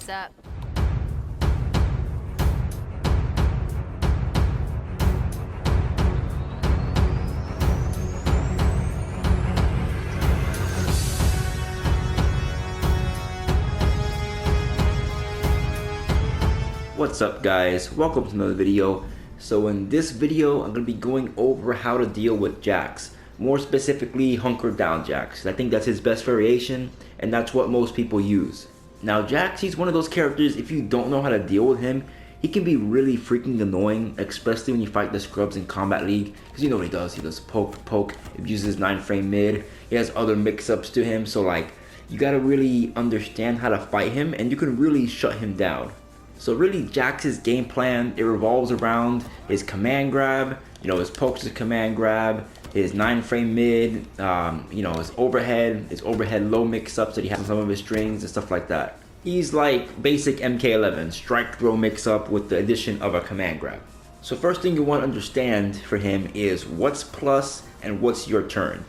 What's up? What's up guys, welcome to another video. So in this video I'm going to be going over how to deal with Jax, more specifically Hunker Down Jax. I think that's his best variation and that's what most people use. Now Jax, he's one of those characters, if you don't know how to deal with him, he can be really freaking annoying, especially when you fight the scrubs in Kombat League, because you know what he does poke, he uses 9-frame mid, he has other mix-ups to him, so like you gotta really understand how to fight him and you can really shut him down. So really Jax's game plan, it revolves around his command grab, his pokes, his command grab, his 9-frame mid, his overhead low mix-ups that he has on some of his strings and stuff like that. He's like basic MK11, strike throw mix-up with the addition of a command grab. So first thing you want to understand for him is what's plus and what's your turn.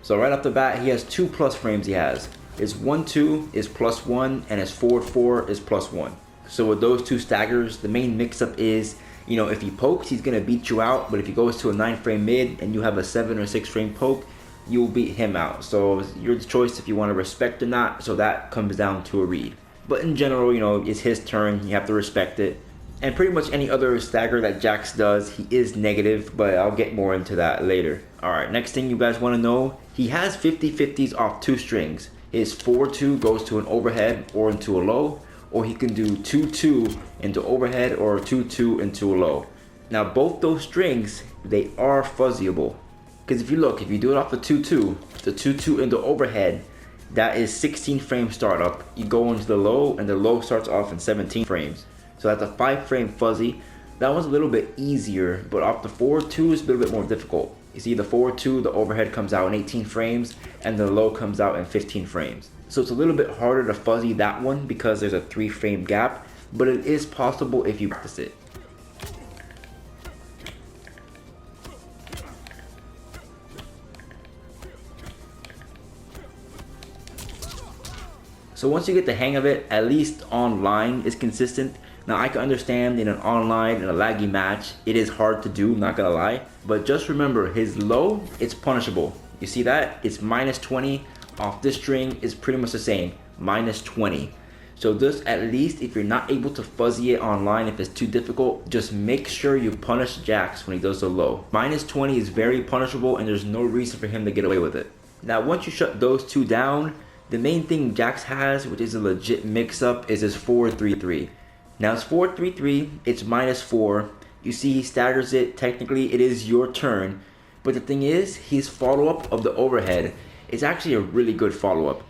So right off the bat, he has 2 plus frames he has. His 1-2 is +1 and his forward 4 is +1. So with those 2 staggers, the main mix-up is, if he pokes, he's going to beat you out. But if he goes to a 9-frame mid and you have a 7 or 6-frame poke, you'll beat him out. So it's your choice if you want to respect or not. So that comes down to a read. But in general, it's his turn. You have to respect it. And pretty much any other stagger that Jax does, he is negative. But I'll get more into that later. Alright, next thing you guys want to know, he has 50-50s off 2 strings. His 4-2 goes to an overhead or into a low. Or he can do 2-2 into overhead or 2-2 into a low. Now both those strings, they are fuzzyable. Because if you do it off the 2-2, the 2-2 into overhead, that is 16 frame startup. You go into the low and the low starts off in 17 frames. So that's a 5-frame fuzzy. That one's a little bit easier, but off the 4-2 is a little bit more difficult. You see the 4-2, the overhead comes out in 18 frames and the low comes out in 15 frames. So it's a little bit harder to fuzzy that one because there's a 3-frame gap, but it is possible if you practice it. So once you get the hang of it, at least online is consistent. Now I can understand in an online, in a laggy match, it is hard to do, not gonna lie. But just remember, his low, it's punishable. You see that? It's -20. Off this string is pretty much the same, -20. So just at least if you're not able to fuzzy it online, if it's too difficult, just make sure you punish Jax when he does the low. -20 is very punishable and there's no reason for him to get away with it. Now once you shut those 2 down, the main thing Jax has, which is a legit mix-up, is his 4-3-3. Now his 4-3-3, it's -4. You see he staggers it, technically it is your turn. But the thing is, his follow-up of the overhead, it's actually a really good follow-up.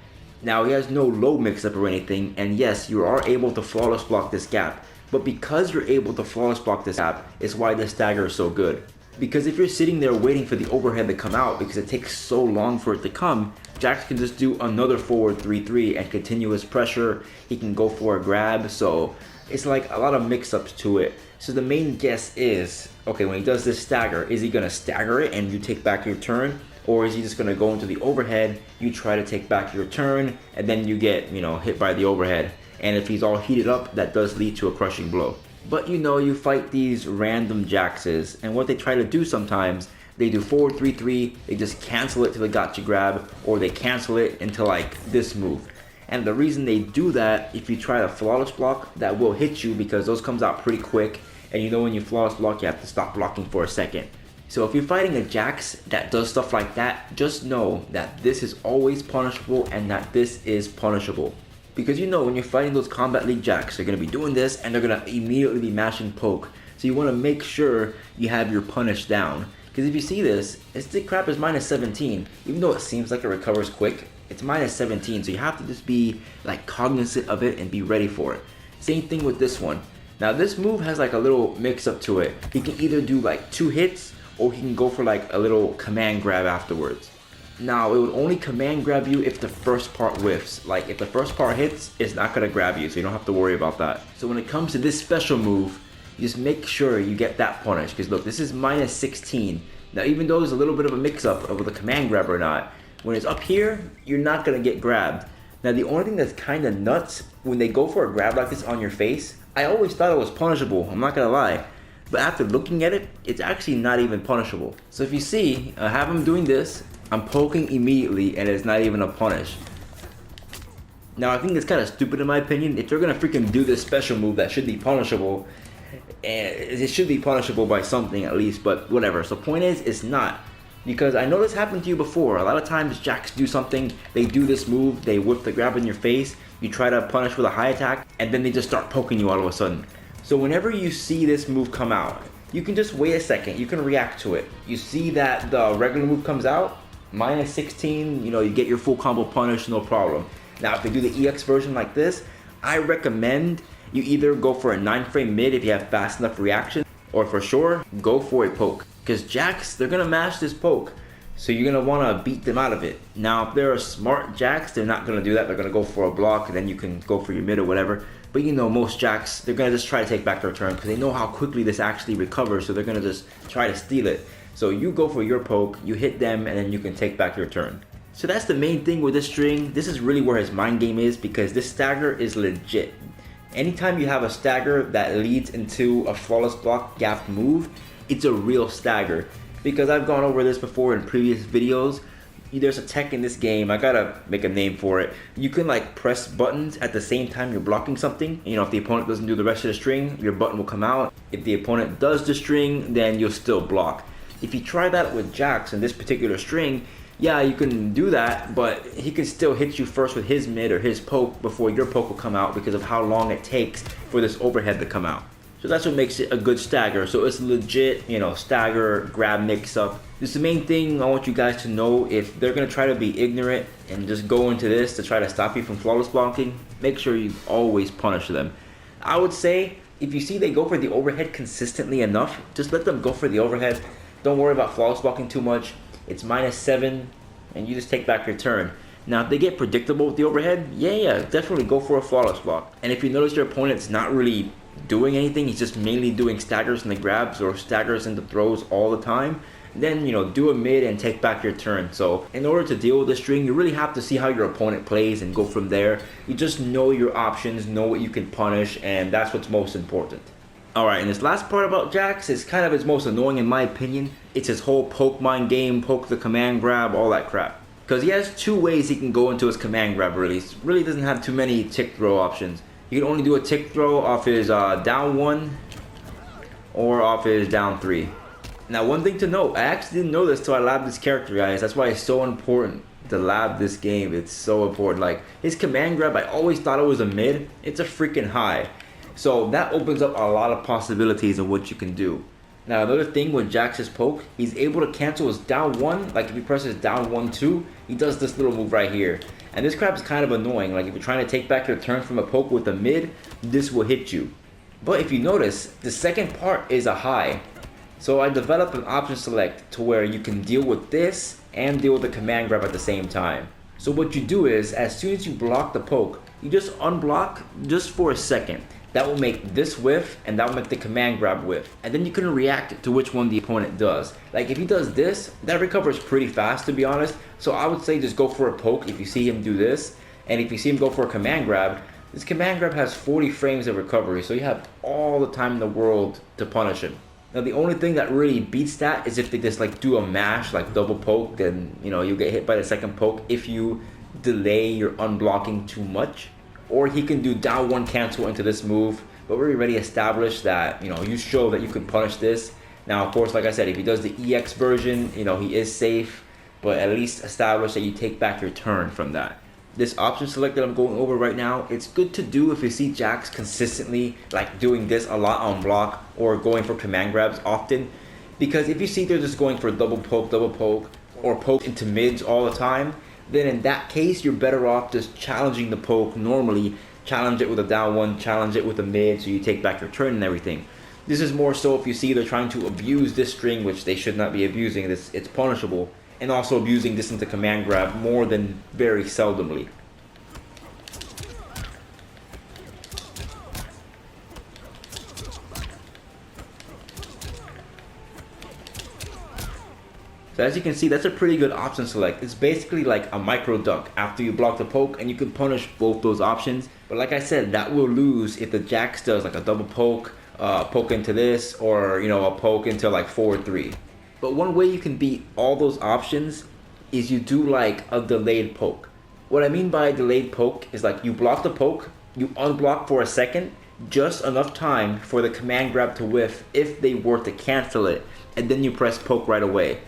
Now he has no low mix-up or anything, and yes, you are able to flawless block this gap. But because you're able to flawless block this gap, is why the stagger is so good. Because if you're sitting there waiting for the overhead to come out because it takes so long for it to come, Jax can just do another forward 3-3 and continuous pressure. He can go for a grab, so it's like a lot of mix-ups to it. So the main guess is, okay, when he does this stagger, is he gonna stagger it and you take back your turn? Or is he just gonna go into the overhead, you try to take back your turn, and then you get, hit by the overhead. And if he's all heated up, that does lead to a crushing blow. But you fight these random Jaxes, and what they try to do sometimes, they do forward 3-3, they just cancel it till they got you grab, or they cancel it into like this move. And the reason they do that, if you try to flawless block, that will hit you because those comes out pretty quick, and when you flawless block, you have to stop blocking for a second. So if you're fighting a Jax that does stuff like that, just know that this is always punishable and that this is punishable. Because when you're fighting those Kombat League Jax, they're going to be doing this and they're going to immediately be mashing poke. So you want to make sure you have your punish down. Because if you see this, his stick crap is -17. Even though it seems like it recovers quick, it's -17. So you have to just be like cognizant of it and be ready for it. Same thing with this one. Now this move has like a little mix up to it. He can either do like 2 hits or he can go for like a little command grab afterwards. Now it would only command grab you if the first part whiffs. Like if the first part hits, it's not gonna grab you, so you don't have to worry about that. So when it comes to this special move, just make sure you get that punished. Because look, this is -16. Now even though there's a little bit of a mix up of the command grab or not, when it's up here, you're not gonna get grabbed. Now the only thing that's kind of nuts, when they go for a grab like this on your face, I always thought it was punishable, I'm not gonna lie. But after looking at it, it's actually not even punishable. So if you see, I have him doing this, I'm poking immediately and it's not even a punish. Now I think it's kind of stupid in my opinion. If you're gonna freaking do this special move that should be punishable, and it should be punishable by something at least, but whatever. So point is, it's not. Because I know this happened to you before. A lot of times Jax do something, they do this move, they whip the grab in your face, you try to punish with a high attack, and then they just start poking you all of a sudden. So whenever you see this move come out, you can just wait a second, you can react to it. You see that the regular move comes out, minus 16, you know, you get your full combo punish, no problem. Now if they do the EX version like this, I recommend you either go for a 9-frame mid if you have fast enough reaction, or for sure, go for a poke. Because Jax, they're gonna mash this poke, so you're gonna wanna beat them out of it. Now, if they're a smart Jax, they're not gonna do that. They're gonna go for a block, and then you can go for your mid or whatever. But you know, most Jax, they're gonna just try to take back their turn because they know how quickly this actually recovers, so they're gonna just try to steal it. So you go for your poke, you hit them, and then you can take back your turn. So that's the main thing with this string. This is really where his mind game is, because this stagger is legit. Anytime you have a stagger that leads into a flawless block gap move, it's a real stagger. Because I've gone over this before in previous videos. There's a tech in this game, I gotta make a name for it. You can like press buttons at the same time you're blocking something. You know, if the opponent doesn't do the rest of the string, your button will come out. If the opponent does the string, then you'll still block. If you try that with Jax in this particular string, yeah, you can do that, but he can still hit you first with his mid or his poke before your poke will come out because of how long it takes for this overhead to come out. So that's what makes it a good stagger. So it's legit, you know, stagger, grab mix up. This is the main thing I want you guys to know. If they're gonna try to be ignorant and just go into this to try to stop you from flawless blocking, make sure you always punish them. I would say, if you see they go for the overhead consistently enough, just let them go for the overhead. Don't worry about flawless blocking too much. It's -7, and you just take back your turn. Now, if they get predictable with the overhead, yeah, definitely go for a flawless block. And if you notice your opponent's not really doing anything, he's just mainly doing staggers and the grabs or staggers and the throws all the time, then, you know, do a mid and take back your turn. So in order to deal with the string, you really have to see how your opponent plays and go from there. You just know your options, know what you can punish, and that's what's most important. Alright, and this last part about Jax is kind of his most annoying in my opinion. It's his whole poke mind game, poke the command grab, all that crap. Because he has two ways he can go into his command grab release. Really doesn't have too many tick throw options. You can only do a tick throw off his down 1 or off his down 3. Now one thing to note, I actually didn't know this till I labbed this character, guys. That's why it's so important to lab this game. It's so important. Like his command grab, I always thought it was a mid. It's a freaking high. So that opens up a lot of possibilities of what you can do. Now another thing with Jax's poke, he's able to cancel his down 1. Like if he presses down 1, 2, he does this little move right here. And this crap is kind of annoying. Like if you're trying to take back your turn from a poke with a mid, this will hit you. But if you notice, the second part is a high. So I developed an option select to where you can deal with this and deal with the command grab at the same time. So what you do is, as soon as you block the poke, you just unblock just for a second. That will make this whiff, and that will make the command grab whiff. And then you can react to which one the opponent does. Like if he does this, that recovers pretty fast to be honest. So I would say just go for a poke if you see him do this. And if you see him go for a command grab, this command grab has 40 frames of recovery. So you have all the time in the world to punish him. Now the only thing that really beats that is if they just like do a mash, like double poke, then you know you get hit by the second poke if you delay your unblocking too much. Or he can do down 1 cancel into this move, but we already established that, you know, you show that you can punish this. Now, of course, like I said, if he does the EX version, you know, he is safe, but at least establish that you take back your turn from that. This option select that I'm going over right now, it's good to do if you see Jax consistently like doing this a lot on block or going for command grabs often. Because if you see they're just going for double poke, or poke into mids all the time, then in that case, you're better off just challenging the poke normally. Challenge it with a down 1, challenge it with a mid, so you take back your turn and everything. This is more so if you see they're trying to abuse this string, which they should not be abusing. It's punishable. And also abusing this into command grab more than very seldomly. So But as you can see, that's a pretty good option select. It's basically like a micro duck after you block the poke, and you can punish both those options. But like I said, that will lose if the Jax does like a double poke, poke into this, or you know, a poke into like forward 3. But one way you can beat all those options is you do like a delayed poke. What I mean by delayed poke is like you block the poke, you unblock for a second, just enough time for the command grab to whiff if they were to cancel it, and then you press poke right away.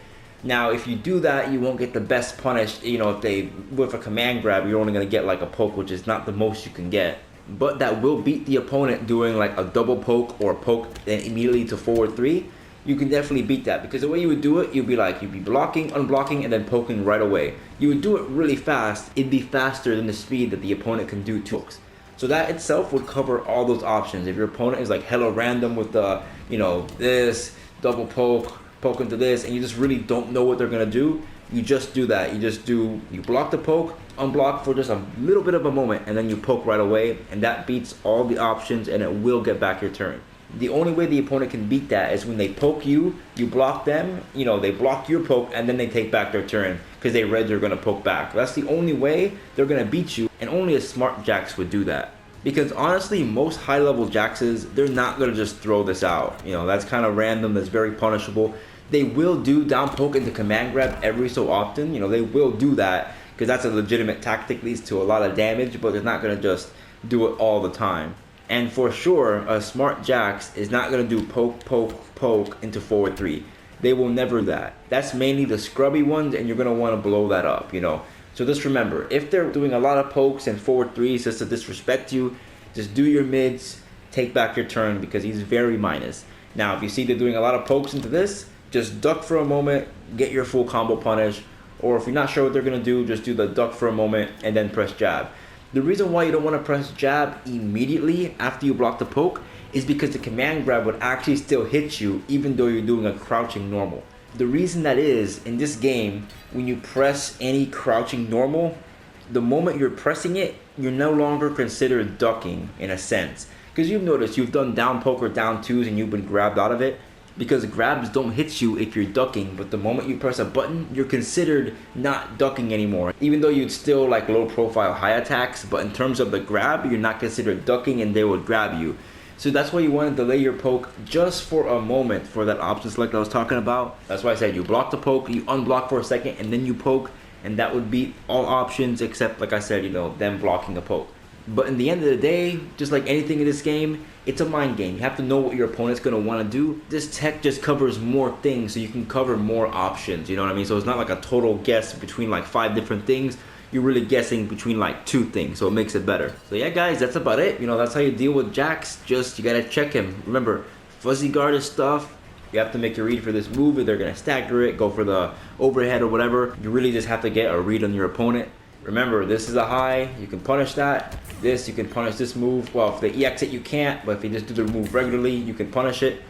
Now if you do that, you won't get the best punish. You know, if they whiff a command grab, you're only going to get like a poke, which is not the most you can get. But that will beat the opponent doing like a double poke or poke then immediately to forward 3. You can definitely beat that, because the way you would do it, you'd be blocking, unblocking, and then poking right away. You would do it really fast. It'd be faster than the speed that the opponent can do 2 pokes. So that itself would cover all those options. If your opponent is like hella random with the, you know, this double poke, poke into this, and you just really don't know what they're gonna do, you just do that. You block the poke, unblock for just a little bit of a moment, and then you poke right away, and that beats all the options, and it will get back your turn. The only way the opponent can beat that is when they poke you, you block them, you know, they block your poke, and then they take back their turn because they read you're going to poke back. That's the only way they're going to beat you, and only a smart Jax would do that. Because honestly, most high-level Jaxes, they're not going to just throw this out. You know, that's kind of random, that's very punishable. They will do down poke into command grab every so often. You know, they will do that because that's a legitimate tactic, leads to a lot of damage, but they're not going to just do it all the time. And for sure, a smart Jax is not going to do poke, poke, poke into forward 3. They will never do that. That's mainly the scrubby ones, and you're going to want to blow that up, you know. So just remember, if they're doing a lot of pokes and forward 3s just to disrespect you, just do your mids, take back your turn, because he's very minus. Now, if you see they're doing a lot of pokes into this, just duck for a moment, get your full combo punish. Or if you're not sure what they're going to do, just do the duck for a moment and then press jab. The reason why you don't want to press jab immediately after you block the poke is because the command grab would actually still hit you even though you're doing a crouching normal. The reason that is, in this game, when you press any crouching normal, the moment you're pressing it, you're no longer considered ducking in a sense. Because you've noticed you've done down poke or down 2s and you've been grabbed out of it. Because grabs don't hit you if you're ducking, but the moment you press a button, you're considered not ducking anymore. Even though you'd still like low profile high attacks, but in terms of the grab, you're not considered ducking and they would grab you. So that's why you want to delay your poke just for a moment for that option select I was talking about. That's why I said you block the poke, you unblock for a second, and then you poke, and that would beat all options except, like I said, you know, them blocking a poke. But in the end of the day, just like anything in this game, it's a mind game. You have to know what your opponent's going to want to do. This tech just covers more things, so you can cover more options, you know what I mean? So it's not like a total guess between like 5 different things. You're really guessing between like 2 things, so it makes it better. So yeah guys, that's about it. You know, that's how you deal with Jax. Just, you got to check him. Remember, fuzzy guard is stuff. You have to make your read for this move. If they're going to stagger it, go for the overhead or whatever. You really just have to get a read on your opponent. Remember, this is a high, you can punish that. This, you can punish this move. Well, if they EX it, you can't, but if you just do the move regularly, you can punish it.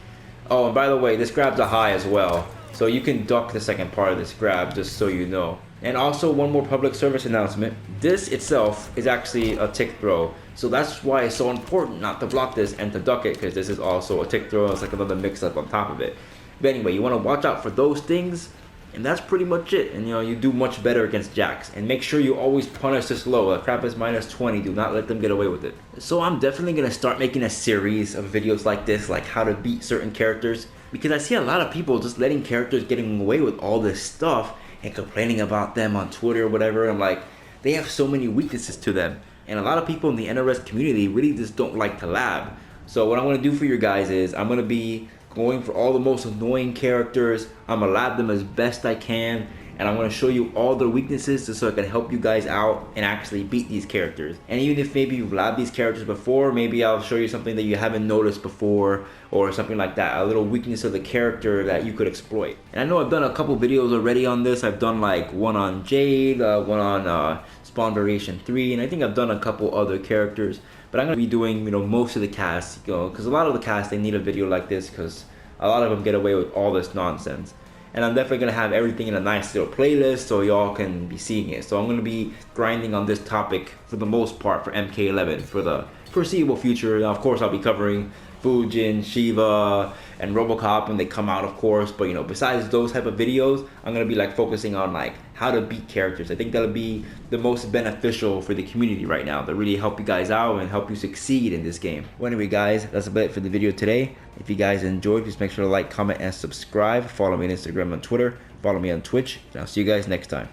Oh, and by the way, this grab's a high as well. So you can duck the second part of this grab, just so you know. And also, one more public service announcement. This itself is actually a tick throw. So that's why it's so important not to block this and to duck it, because this is also a tick throw. It's like another mix-up on top of it. But anyway, you want to watch out for those things. And that's pretty much it. And you know, you do much better against Jax. And make sure you always punish this low. The crap is minus 20. Do not let them get away with it. So I'm definitely going to start making a series of videos like this, like how to beat certain characters. Because I see a lot of people just letting characters getting away with all this stuff and complaining about them on Twitter or whatever. I'm like, they have so many weaknesses to them. And a lot of people in the NRS community really just don't like to lab. So what I'm going to do for you guys is I'm going to be going for all the most annoying characters. I'm gonna lab them as best I can, and I'm gonna show you all their weaknesses just so I can help you guys out and actually beat these characters. And even if maybe you've labbed these characters before, maybe I'll show you something that you haven't noticed before or something like that, a little weakness of the character that you could exploit. And I know I've done a couple videos already on this. I've done like one on Jade, one on Spawn Variation 3, and I think I've done a couple other characters. But I'm going to be doing, you know, most of the cast, you know, because a lot of the cast, they need a video like this because a lot of them get away with all this nonsense. and I'm definitely gonna have everything in a nice little playlist so y'all can be seeing it. So I'm gonna be grinding on this topic for the most part for MK11 for the foreseeable future. Now, of course, I'll be covering Fujin, Shiva, and Robocop when they come out, of course. But you know, besides those type of videos, I'm gonna be like focusing on like how to beat characters. I think that'll be the most beneficial for the community right now, to really help you guys out and help you succeed in this game. Well, anyway, guys, that's about it for the video today. If you guys enjoyed, please make sure to like, comment, and subscribe. Follow me on Instagram and Twitter. Follow me on Twitch. And I'll see you guys next time.